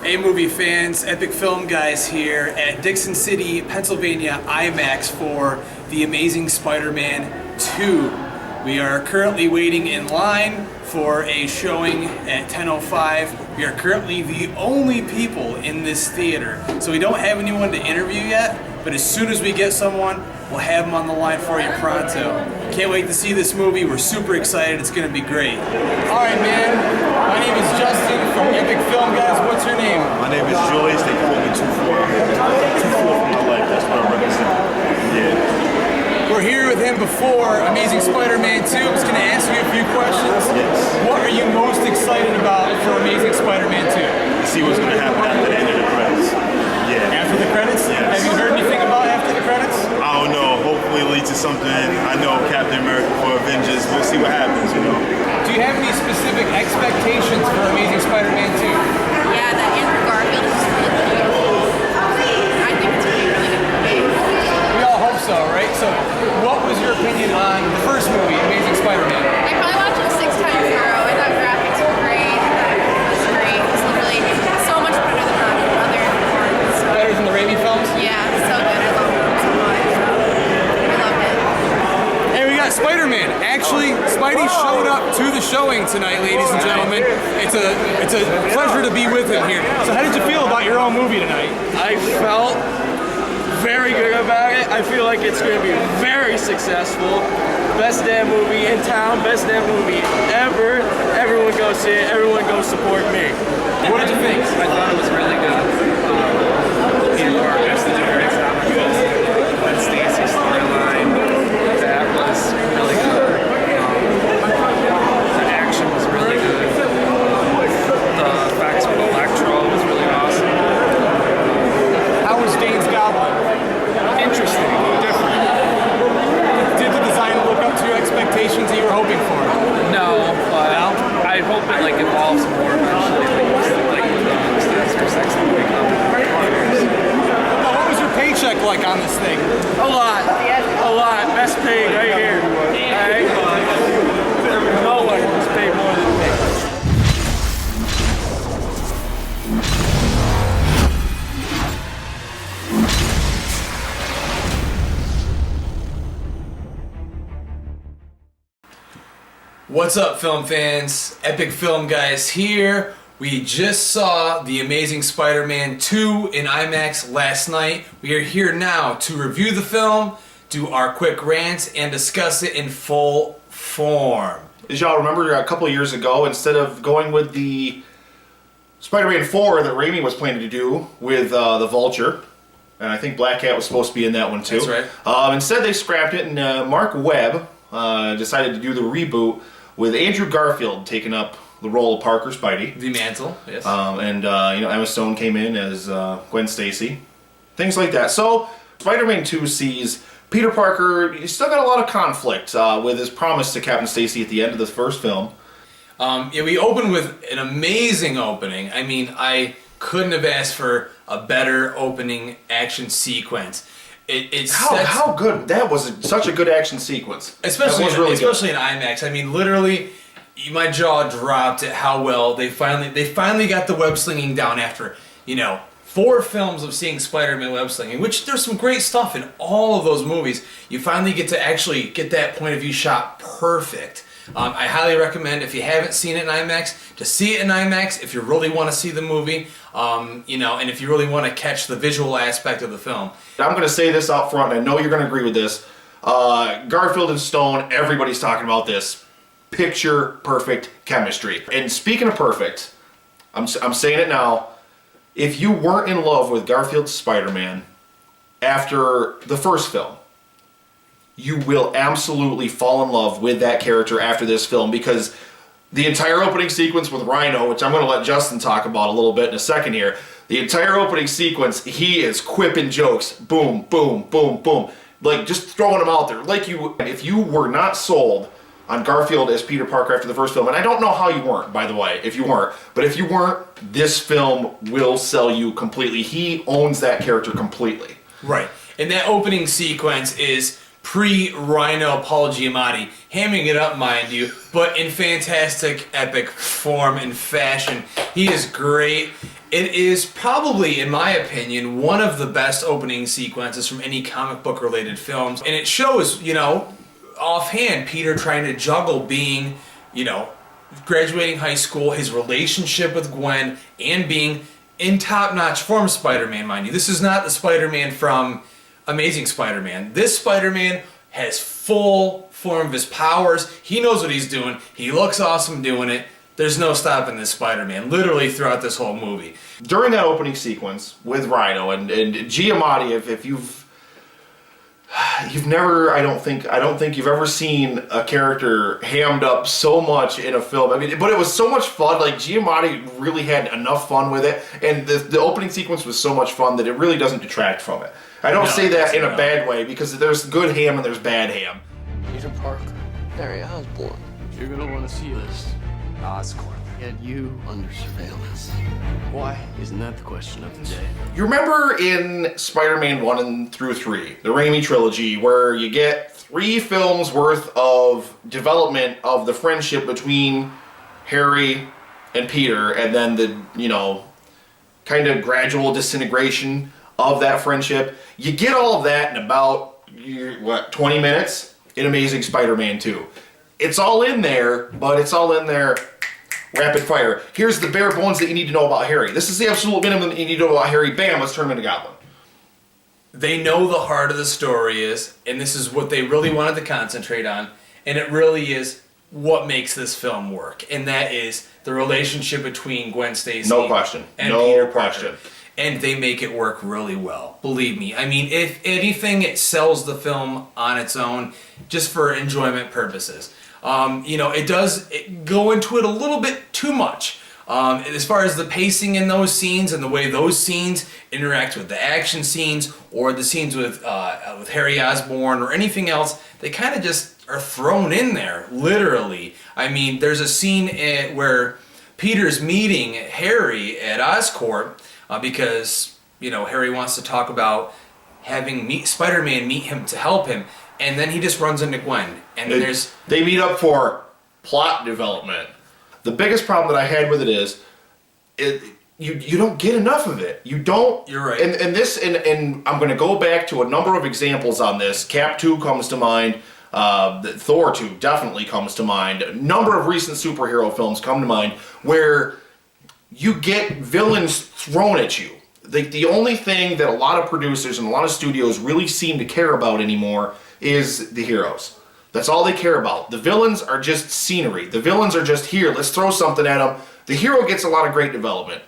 Hey movie fans, Epic Film Guys here at Dickson City, Pennsylvania IMAX for The Amazing Spider-Man 2. We are currently waiting in line for a showing at 10:05. We are currently the only people in this theater, so we don't have anyone to interview yet, but as soon as we get someone, we'll have them on the line for you pronto. Can't wait to see this movie. We're super excited. It's going to be great. All right, man. My name is Justin from Epic Film Guys. What's your name? My name is Julius. They call me 2-4. 2-4 for my life. That's what I'm representing. Yeah. We're here with him before Amazing Spider-Man 2. I'm just going to ask you a few questions. Yes. What are you most excited about for Amazing Spider-Man 2? To see what's going to happen after the end of the credits. Yeah. After the credits? Yes. Have you heard anything about after the credits? I don't know. Hopefully it leads to something. I know Captain America for Avengers. We'll see what happens, you know. Do you have any specific expectations for Amazing Spider-Man 2? Yeah, that Andrew Garfield is really cute. I think it's going to be a really good movie. We all hope so, right? So, what was your opinion on the first movie, Amazing Spider-Man? I probably watched it 6 times in a row. I thought graphics were great. It was great. It was literally so much better than other ones. Better than the Raimi films? Yeah, so good. I love them so much. I loved it. Hey, we got Spider-Man. Actually, Spidey showed up to the showing tonight, ladies and gentlemen. It's a pleasure to be with him here. So how did you feel about your own movie tonight? I felt very good about it. I feel like it's going to be very successful. Best damn movie in town, best damn movie ever. Everyone go see it, everyone go support me. What did you think? I thought it was really good. Peter Parker did a great job with this. Gwen Stacy's storyline, that was really good. The action was really good. The effects with Electro was really awesome. How was Dane's Goblin? Interesting, different. Did the design live up to your expectations that you were hoping for? No, but I hope it like evolves more eventually. Like the next movie comes. Now, what was your paycheck like on this thing? A lot. Best paid right here. Alright? No one was paid more than me. What's up, film fans? Epic Film Guys here. We just saw The Amazing Spider-Man 2 in IMAX last night. We are here now to review the film, do our quick rants, and discuss it in full form. As y'all remember, a couple of years ago, instead of going with the Spider-Man 4 that Raimi was planning to do with the Vulture, and I think Black Cat was supposed to be in that one too. That's right. Instead, they scrapped it, and Mark Webb decided to do the reboot with Andrew Garfield taking up the role of Parker Spidey. The mantle, yes. Emma Stone came in as Gwen Stacy. Things like that. So, Spider-Man 2 sees Peter Parker, he's still got a lot of conflict with his promise to Captain Stacy at the end of the first film. We opened with an amazing opening. I mean, I couldn't have asked for a better opening action sequence. How good? That was such a good action sequence. Especially that was especially in IMAX. I mean, literally, my jaw dropped at how well they finally got the web slinging down after 4 films of seeing Spider-Man web slinging. Which there's some great stuff in all of those movies. You finally get to actually get that point of view shot perfect. I highly recommend, if you haven't seen it in IMAX, to see it in IMAX if you really want to see the movie, and if you really want to catch the visual aspect of the film. I'm going to say this out front, and I know you're going to agree with this. Garfield and Stone, everybody's talking about this. Picture perfect chemistry. And speaking of perfect, I'm saying it now. If you weren't in love with Garfield's Spider-Man after the first film, you will absolutely fall in love with that character after this film, because the entire opening sequence with Rhino, which I'm going to let Justin talk about a little bit in a second here, the entire opening sequence, he is quipping jokes, boom, boom, boom, boom, like just throwing them out there. If you were not sold on Garfield as Peter Parker after the first film, and I don't know how you weren't, by the way, if you weren't, but if you weren't, this film will sell you completely. He owns that character completely. Right, and that opening sequence is pre-Rhino Paul Giamatti, hamming it up, mind you, but in fantastic, epic form and fashion. He is great. It is probably, in my opinion, one of the best opening sequences from any comic book related films. And it shows, you know, offhand, Peter trying to juggle being, you know, graduating high school, his relationship with Gwen, and being in top-notch form Spider-Man, mind you. This is not the Spider-Man from Amazing Spider-Man. This Spider-Man has full form of his powers. He knows what he's doing. He looks awesome doing it. There's no stopping this Spider-Man, literally throughout this whole movie. During that opening sequence with Rhino and Giamatti, if you've never, I don't think you've ever seen a character hammed up so much in a film. I mean, but it was so much fun. Like, Giamatti really had enough fun with it, and the opening sequence was so much fun that it really doesn't detract from it. I don't say that in a bad way, because there's good ham and there's bad ham. Peter Parker, Harry Osborn. You're gonna want to see this. Oscorp. Get you under surveillance. Why? Isn't that the question of the day? You remember in Spider-Man 1 through 3, the Raimi trilogy, where you get 3 films worth of development of the friendship between Harry and Peter, and then the, you know, kind of gradual disintegration of that friendship. You get all of that in about, 20 minutes in Amazing Spider-Man 2. It's all in there, but it's all in there rapid fire. Here's the bare bones that you need to know about Harry. This is the absolute minimum that you need to know about Harry. Bam, let's turn him into Goblin. They know the heart of the story is, and this is what they really wanted to concentrate on, and it really is what makes this film work, and that is the relationship between Gwen Stacy No question. and No Peter question. Parker. And they make it work really well. Believe me. I mean, if anything, it sells the film on its own just for enjoyment purposes. You know, it does go into it a little bit too much. As far as the pacing in those scenes and the way those scenes interact with the action scenes or the scenes with Harry Osborn or anything else, they kind of just are thrown in there, literally. I mean, there's a scene where Peter's meeting Harry at Oscorp because, you know, Harry wants to talk about having Spider-Man meet him to help him, and then he just runs into Gwen, and they meet up for plot development. The biggest problem that I had with it is, you don't get enough of it. You don't. You're right. And I'm going to go back to a number of examples on this. Cap 2 comes to mind. Thor 2 definitely comes to mind. A number of recent superhero films come to mind where you get villains thrown at you. The only thing that a lot of producers and a lot of studios really seem to care about anymore is the heroes. That's all they care about. The villains are just scenery. The villains are just here. Let's throw something at them. The hero gets a lot of great development.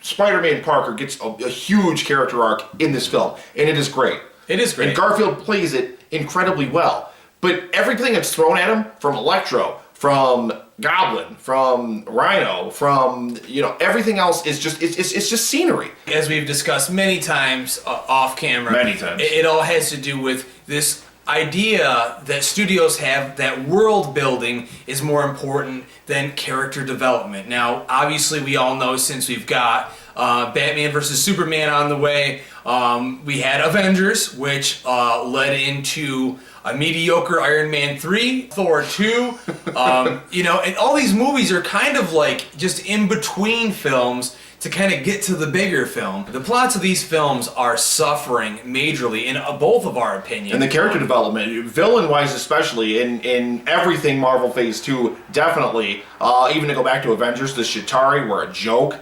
Spider-Man Parker gets a huge character arc in this film, and it is great. It is great. And Garfield plays it incredibly well. But everything that's thrown at him, from Electro, from Goblin, from Rhino, from, you know, everything else is just, it's just scenery. As we've discussed many times off camera, Many times. It all has to do with this idea that studios have that world building is more important than character development. Now, obviously, we all know, since we've got Batman vs. Superman on the way, we had Avengers, which led into a mediocre Iron Man 3, Thor 2, you know, and all these movies are kind of like just in between films to kind of get to the bigger film. The plots of these films are suffering majorly, in both of our opinions. And the character development, villain-wise especially, in everything Marvel Phase 2, definitely. Even to go back to Avengers, the Chitauri were a joke.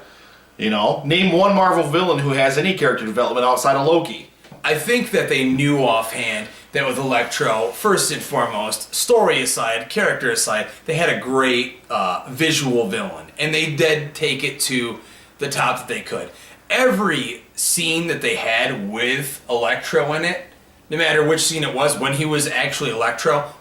You know, name one Marvel villain who has any character development outside of Loki. I think that they knew offhand that with Electro, first and foremost, story aside, character aside, they had a great visual villain, and they did take it to the top that they could. Every scene that they had with Electro in it, no matter which scene it was, when he was actually Electro,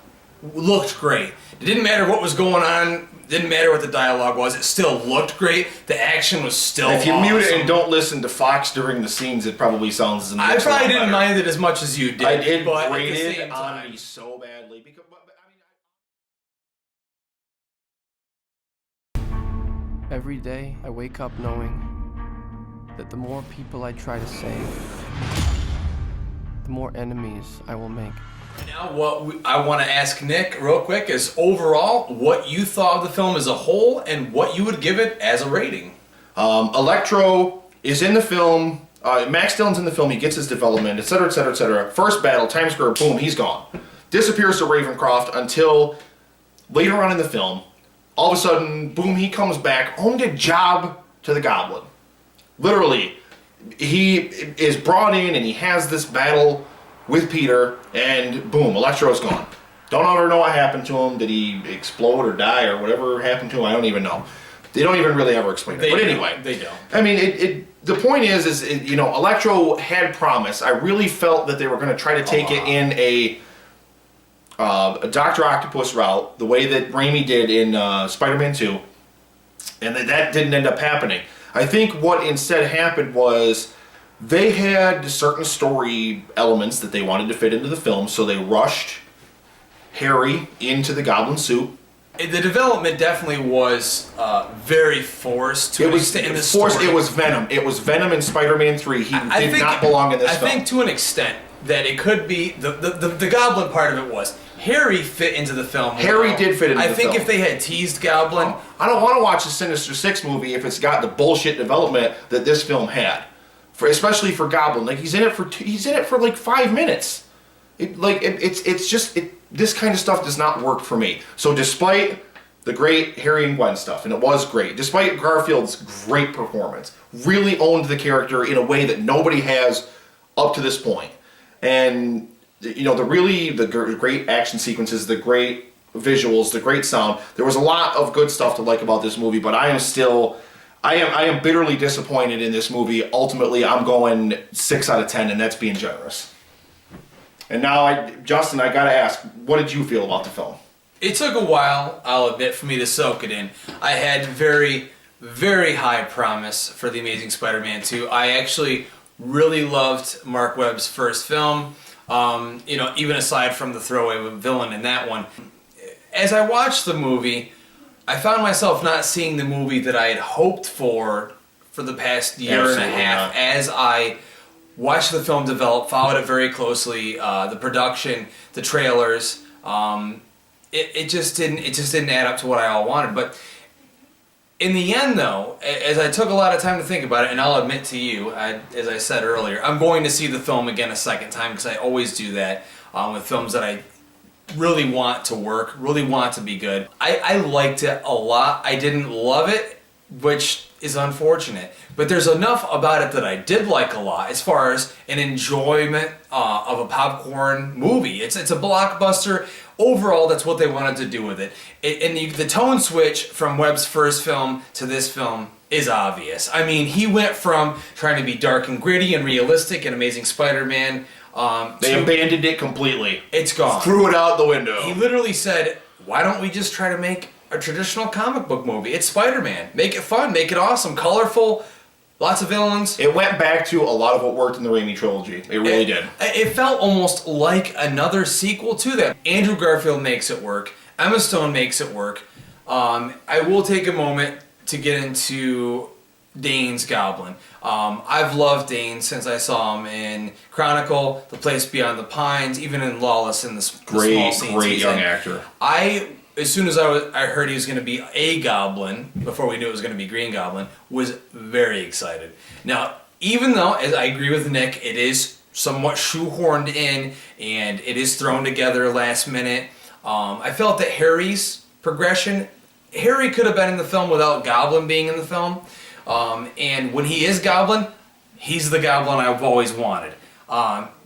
looked great. It didn't matter what was going on, didn't matter what the dialogue was, it still looked great, the action was still If you awesome. mute it and don't listen to Fox during the scenes, it probably sounds I probably didn't mind it as much as you did. It but at the grated same on time, me so badly. Because, Every day, I wake up knowing that the more people I try to save, the more enemies I will make. now what I want to ask Nick real quick is overall what you thought of the film as a whole and what you would give it as a rating. Electro is in the film. Max Dillon's in the film. He gets his development, etc., etc., etc. First battle, Times Square, boom, he's gone. Disappears to Ravencroft until later on in the film. All of a sudden, boom, he comes back, owned a job to the Goblin. Literally, he is brought in and he has this battle with Peter, and boom, Electro's gone. Don't ever know what happened to him. Did he explode or die or whatever happened to him? I don't even know. They don't even really ever explain it. But anyway, they don't. I mean, the point is you know, Electro had promise. I really felt that they were going to try to take it in a Dr. Octopus route, the way that Raimi did in Spider-Man 2, and that didn't end up happening. I think what instead happened was they had certain story elements that they wanted to fit into the film, so they rushed Harry into the Goblin suit. The development definitely was very forced to an extent in the story. It was Venom. It was Venom in Spider-Man 3. He did not belong in this film. I think to an extent that it could be the Goblin part of it was Harry fit into the film. Harry did fit into the film. I think if they had teased Goblin, I don't want to watch a Sinister Six movie if it's got the bullshit development that this film had, especially for Goblin. Like he's in it for like 5 minutes. This kind of stuff does not work for me. So despite the great Harry and Gwen stuff, and it was great, despite Garfield's great performance, really owned the character in a way that nobody has up to this point. And you know, the great action sequences, the great visuals, the great sound. There was a lot of good stuff to like about this movie, but I am bitterly disappointed in this movie. Ultimately, I'm going 6 out of 10, and that's being generous. And now, Justin, I gotta ask, what did you feel about the film? it took a while, I'll admit, for me to soak it in. I had very, very high promise for The Amazing Spider-Man 2. I actually really loved Mark Webb's first film, you know, even aside from the throwaway villain in that one. As I watched the movie, I found myself not seeing the movie that I had hoped for the past year and a half. As I watched the film develop, followed it very closely, the production, the trailers, it just didn't add up to what I all wanted. But in the end, though, as I took a lot of time to think about it, and I'll admit to you, as I said earlier, I'm going to see the film again a second time, because I always do that with films that I really want to work, really want to be good. I liked it a lot. I didn't love it, which is unfortunate. But there's enough about it that I did like a lot, as far as an enjoyment of a popcorn movie. It's a blockbuster. Overall, that's what they wanted to do with it. And the tone switch from Webb's first film to this film is obvious. I mean, he went from trying to be dark and gritty and realistic in Amazing Spider-Man. They abandoned it completely. It's gone. Threw it out the window. He literally said, why don't we just try to make a traditional comic book movie? It's Spider-Man. Make it fun, make it awesome, colorful, lots of villains. It went back to a lot of what worked in the Raimi trilogy. It really did. It felt almost like another sequel to that. Andrew Garfield makes it work. Emma Stone makes it work. I will take a moment to get into Dane's Goblin. I've loved Dane since I saw him in Chronicle, The Place Beyond the Pines, even in Lawless in the small scenes. Great young actor. As soon as I heard he was going to be a Goblin, before we knew it was going to be Green Goblin, was very excited. Now, even though, as I agree with Nick, it is somewhat shoehorned in, and it is thrown together last minute, I felt that Harry's progression, Harry could have been in the film without Goblin being in the film. And when he is Goblin, he's the Goblin I've always wanted.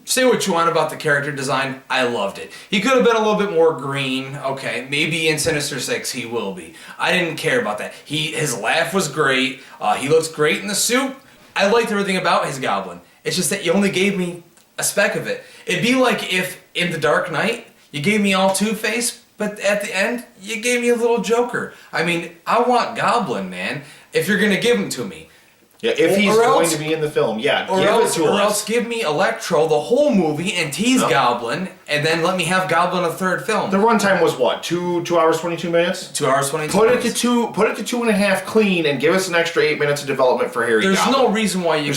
Say what you want about the character design, I loved it. He could have been a little bit more green, okay, maybe in Sinister Six he will be. I didn't care about that. His laugh was great, he looks great in the suit. I liked everything about his Goblin. It's just that you only gave me a speck of it. It'd be like if, in The Dark Knight, you gave me all Two-Face, but at the end, you gave me a little Joker. I mean, I want Goblin, man, if you're gonna give him to me. Yeah, if he's going to be in the film, yeah, give it to us. Or else give me Electro, the whole movie, and tease Goblin, and then let me have Goblin a third film. The runtime was what? 2 hours 22 minutes? 2 hours 22 minutes. Put it to 2.5 clean, and give us an extra 8 minutes of development for Harry Goblin. There's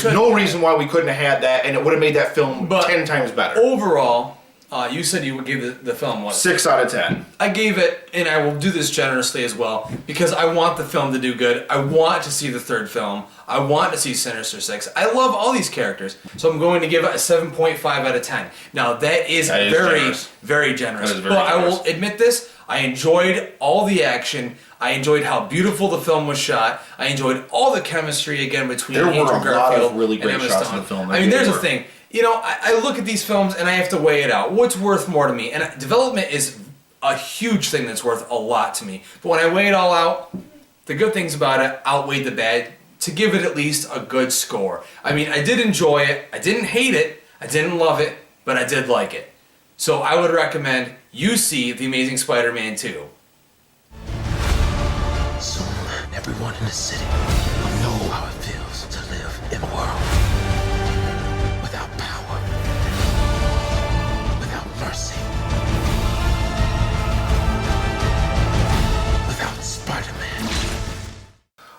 no reason why we couldn't have had that, and it would have made that film 10 times better. Overall, You said you would give the film what? 6 out of 10. I gave it, and I will do this generously as well, because I want the film to do good. I want to see the third film. I want to see Sinister Six. I love all these characters, so I'm going to give it a 7.5 out of 10. Now that is very, generous. very generous. That is very but generous. I will admit this: I enjoyed all the action. I enjoyed how beautiful the film was shot. I enjoyed all the chemistry again between There were Andrew a lot Garfield of really and great Emma shots Stone. in the film. I mean, there's There a were. thing. You know, I look at these films and I have to weigh it out. What's worth more to me? And development is a huge thing that's worth a lot to me. But when I weigh it all out, the good things about it outweigh the bad to give it at least a good score. I mean, I did enjoy it. I didn't hate it. I didn't love it. But I did like it. So I would recommend you see The Amazing Spider-Man 2. Soon, everyone in the city will know how it feels to live in a world without power, without mercy, without Spider-Man.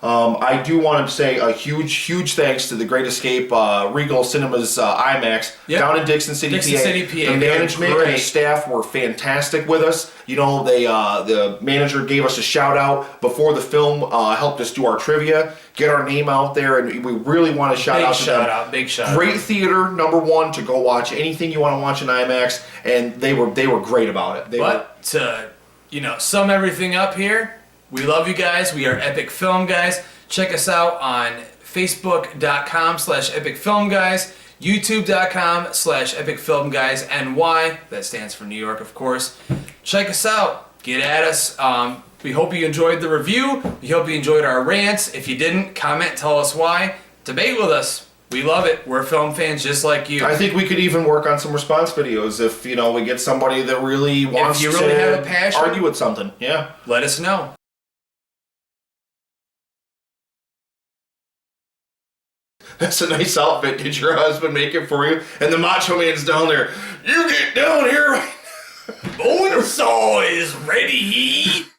I do want to say a huge thanks to the Great Escape Regal Cinemas IMAX Yep. down in Dixon City, Dixon PA. City, PA. The They were management and the great. staff were fantastic with us. You know, they the manager gave us a shout out before the film, helped us do our trivia, get our name out there, and we really want to shout Big out to shout them. out. Big shout out. Great theater, #1 to go watch anything you want to watch in IMAX, and they were great about it. But to, sum everything up here, we love you guys. We are Epic Film Guys. Check us out on Facebook.com/Epic Film Guys, YouTube.com/Epic Film Guys NY. That stands for New York, of course. Check us out. Get at us. We hope you enjoyed the review. We hope you enjoyed our rants. If you didn't, comment, tell us why. Debate with us. We love it. We're film fans just like you. I think we could even work on some response videos if we get somebody that really wants you really to have a passion, argue with something. Yeah. let us know. That's a nice outfit. Did your husband make it for you? And the Macho Man's down there. You get down here right Bonesaw is ready.